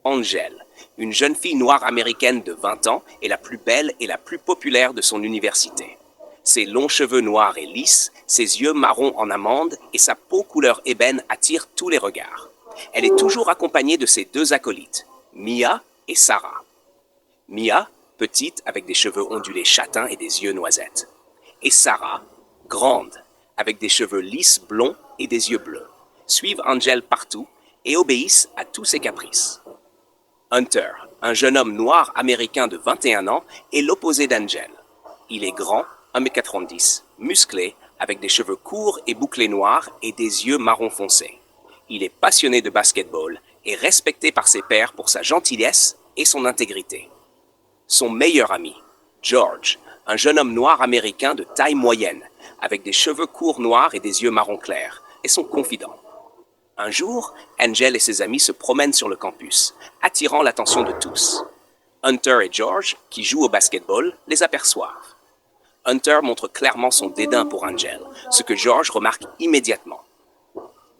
Angel, une jeune fille noire américaine de 20 ans est la plus belle et la plus populaire de son université. Ses longs cheveux noirs et lisses, ses yeux marrons en amande et sa peau couleur ébène attirent tous les regards. Elle est toujours accompagnée de ses deux acolytes, Mia et Sarah. Mia, petite avec des cheveux ondulés châtains et des yeux noisettes. Et Sarah, grande, avec des cheveux lisses blonds et des yeux bleus, suivent Angel partout et obéissent à tous ses caprices. Hunter, un jeune homme noir américain de 21 ans, est l'opposé d'Angel. Il est grand, 1m90, musclé, avec des cheveux courts et bouclés noirs et des yeux marron foncé. Il est passionné de basketball et respecté par ses pairs pour sa gentillesse et son intégrité. Son meilleur ami, George, un jeune homme noir américain de taille moyenne, avec des cheveux courts noirs et des yeux marron clair, est son confident. Un jour, Angel et ses amis se promènent sur le campus, attirant l'attention de tous. Hunter et George, qui jouent au basketball, les aperçoivent. Hunter montre clairement son dédain pour Angel, ce que George remarque immédiatement.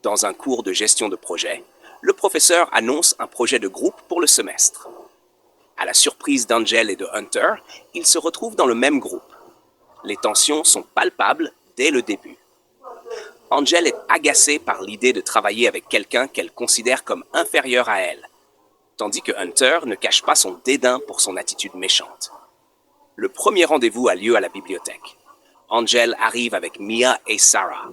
Dans un cours de gestion de projet, le professeur annonce un projet de groupe pour le semestre. À la surprise d'Angel et de Hunter, ils se retrouvent dans le même groupe. Les tensions sont palpables dès le début. Angel est agacée par l'idée de travailler avec quelqu'un qu'elle considère comme inférieur à elle, tandis que Hunter ne cache pas son dédain pour son attitude méchante. Le premier rendez-vous a lieu à la bibliothèque. Angel arrive avec Mia et Sarah,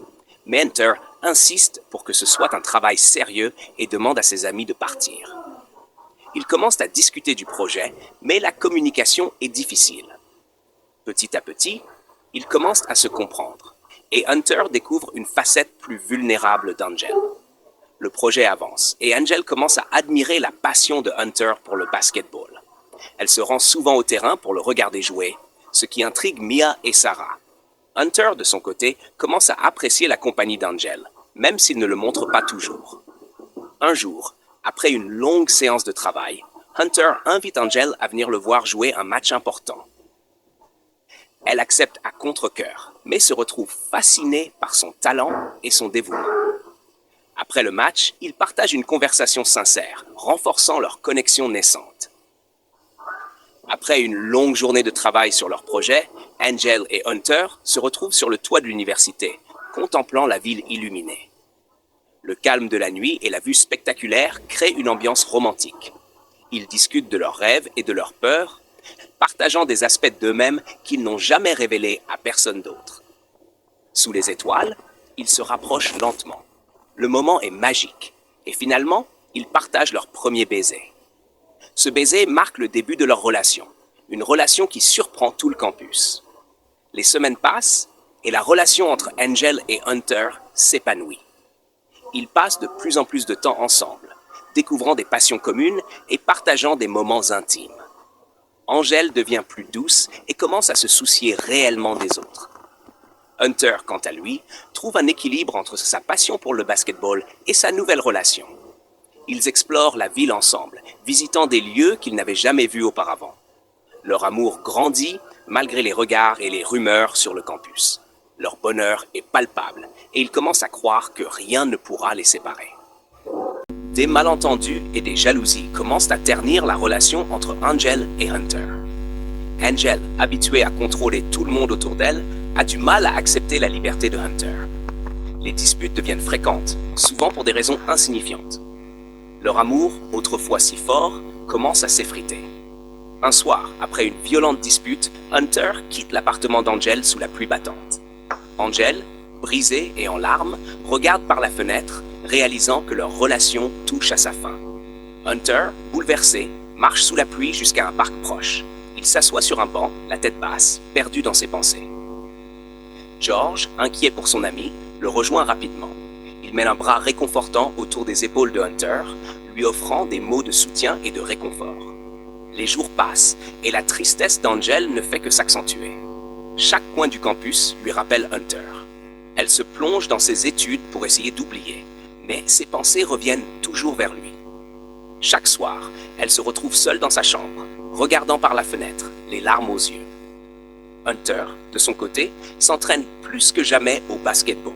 mais Hunter insiste pour que ce soit un travail sérieux et demande à ses amis de partir. Ils commencent à discuter du projet, mais la communication est difficile. Petit à petit, ils commencent à se comprendre, et Hunter découvre une facette plus vulnérable d'Angel. Le projet avance, et Angel commence à admirer la passion de Hunter pour le basketball. Elle se rend souvent au terrain pour le regarder jouer, ce qui intrigue Mia et Sarah. Hunter, de son côté, commence à apprécier la compagnie d'Angel, même s'il ne le montre pas toujours. Un jour, après une longue séance de travail, Hunter invite Angel à venir le voir jouer un match important. Elle accepte à contre-cœur, mais se retrouve fascinée par son talent et son dévouement. Après le match, ils partagent une conversation sincère, renforçant leur connexion naissante. Après une longue journée de travail sur leur projet, Angel et Hunter se retrouvent sur le toit de l'université, contemplant la ville illuminée. Le calme de la nuit et la vue spectaculaire créent une ambiance romantique. Ils discutent de leurs rêves et de leurs peurs, partageant des aspects d'eux-mêmes qu'ils n'ont jamais révélés à personne d'autre. Sous les étoiles, ils se rapprochent lentement. Le moment est magique, et finalement, ils partagent leur premier baiser. Ce baiser marque le début de leur relation, une relation qui surprend tout le campus. Les semaines passent, et la relation entre Angel et Hunter s'épanouit. Ils passent de plus en plus de temps ensemble, découvrant des passions communes et partageant des moments intimes. Angel devient plus douce et commence à se soucier réellement des autres. Hunter, quant à lui, trouve un équilibre entre sa passion pour le basketball et sa nouvelle relation. Ils explorent la ville ensemble, visitant des lieux qu'ils n'avaient jamais vus auparavant. Leur amour grandit malgré les regards et les rumeurs sur le campus. Leur bonheur est palpable et ils commencent à croire que rien ne pourra les séparer. Des malentendus et des jalousies commencent à ternir la relation entre Angel et Hunter. Angel, habituée à contrôler tout le monde autour d'elle, a du mal à accepter la liberté de Hunter. Les disputes deviennent fréquentes, souvent pour des raisons insignifiantes. Leur amour, autrefois si fort, commence à s'effriter. Un soir, après une violente dispute, Hunter quitte l'appartement d'Angel sous la pluie battante. Angel, brisée et en larmes, regarde par la fenêtre, réalisant que leur relation touche à sa fin. Hunter, bouleversé, marche sous la pluie jusqu'à un parc proche. Il s'assoit sur un banc, la tête basse, perdu dans ses pensées. George, inquiet pour son ami, le rejoint rapidement. Il met un bras réconfortant autour des épaules de Hunter, lui offrant des mots de soutien et de réconfort. Les jours passent et la tristesse d'Angel ne fait que s'accentuer. Chaque coin du campus lui rappelle Hunter. Elle se plonge dans ses études pour essayer d'oublier, mais ses pensées reviennent toujours vers lui. Chaque soir, elle se retrouve seule dans sa chambre, regardant par la fenêtre, les larmes aux yeux. Hunter, de son côté, s'entraîne plus que jamais au basketball.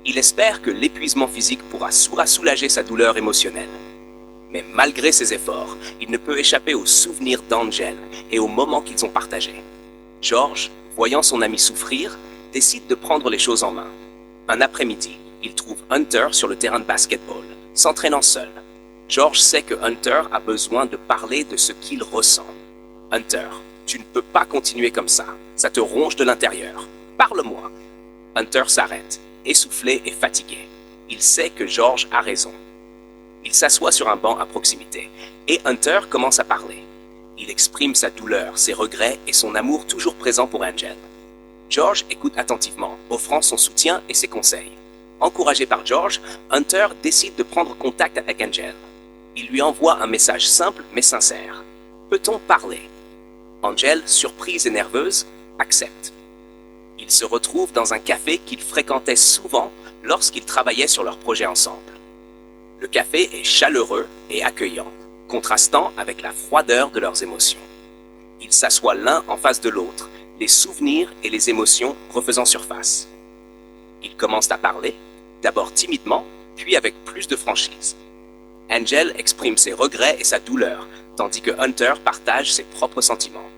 Il espère que l'épuisement physique pourra soulager sa douleur émotionnelle. Mais malgré ses efforts, il ne peut échapper aux souvenirs d'Angel et aux moments qu'ils ont partagés. George, voyant son ami souffrir, décide de prendre les choses en main. Un après-midi, il trouve Hunter sur le terrain de basketball, s'entraînant seul. George sait que Hunter a besoin de parler de ce qu'il ressent. Hunter, tu ne peux pas continuer comme ça. Ça te ronge de l'intérieur. Parle-moi. Hunter s'arrête, essoufflé et fatigué. Il sait que George a raison. Il s'assoit sur un banc à proximité et Hunter commence à parler. Il exprime sa douleur, ses regrets et son amour toujours présent pour Angel. George écoute attentivement, offrant son soutien et ses conseils. Encouragé par George, Hunter décide de prendre contact avec Angel. Il lui envoie un message simple mais sincère. Peut-on parler? Angel, surprise et nerveuse, accepte. Ils se retrouvent dans un café qu'ils fréquentaient souvent lorsqu'ils travaillaient sur leur projet ensemble. Le café est chaleureux et accueillant, contrastant avec la froideur de leurs émotions. Ils s'assoient l'un en face de l'autre, les souvenirs et les émotions refaisant surface. Ils commencent à parler, d'abord timidement, puis avec plus de franchise. Angel exprime ses regrets et sa douleur, tandis que Hunter partage ses propres sentiments.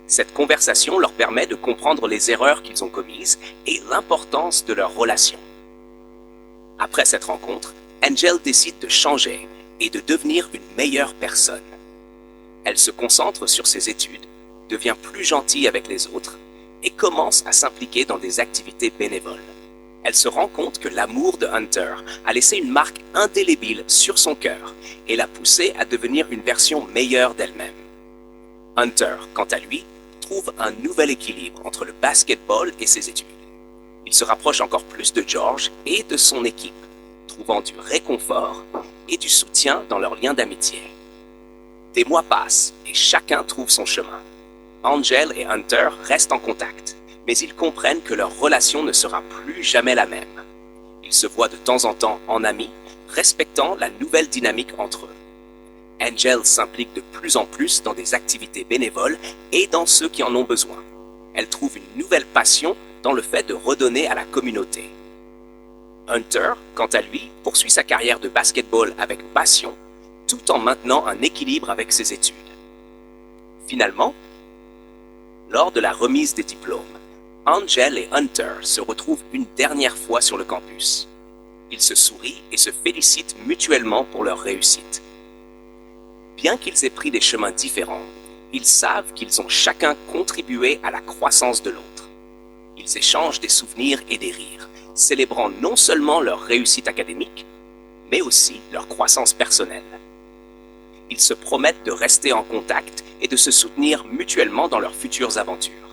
Cette conversation leur permet de comprendre les erreurs qu'ils ont commises et l'importance de leur relation. Après cette rencontre, Angel décide de changer et de devenir une meilleure personne. Elle se concentre sur ses études, devient plus gentille avec les autres et commence à s'impliquer dans des activités bénévoles. Elle se rend compte que l'amour de Hunter a laissé une marque indélébile sur son cœur et l'a poussée à devenir une version meilleure d'elle-même. Hunter, quant à lui, trouve un nouvel équilibre entre le basketball et ses études. Il se rapproche encore plus de George et de son équipe, trouvant du réconfort et du soutien dans leur lien d'amitié. Des mois passent et chacun trouve son chemin. Angel et Hunter restent en contact, mais ils comprennent que leur relation ne sera plus jamais la même. Ils se voient de temps en temps en amis, respectant la nouvelle dynamique entre eux. Angel s'implique de plus en plus dans des activités bénévoles et dans ceux qui en ont besoin. Elle trouve une nouvelle passion dans le fait de redonner à la communauté. Hunter, quant à lui, poursuit sa carrière de basketball avec passion, tout en maintenant un équilibre avec ses études. Finalement, lors de la remise des diplômes, Angel et Hunter se retrouvent une dernière fois sur le campus. Ils se sourient et se félicitent mutuellement pour leur réussite. Bien qu'ils aient pris des chemins différents, ils savent qu'ils ont chacun contribué à la croissance de l'autre. Ils échangent des souvenirs et des rires, célébrant non seulement leur réussite académique, mais aussi leur croissance personnelle. Ils se promettent de rester en contact et de se soutenir mutuellement dans leurs futures aventures.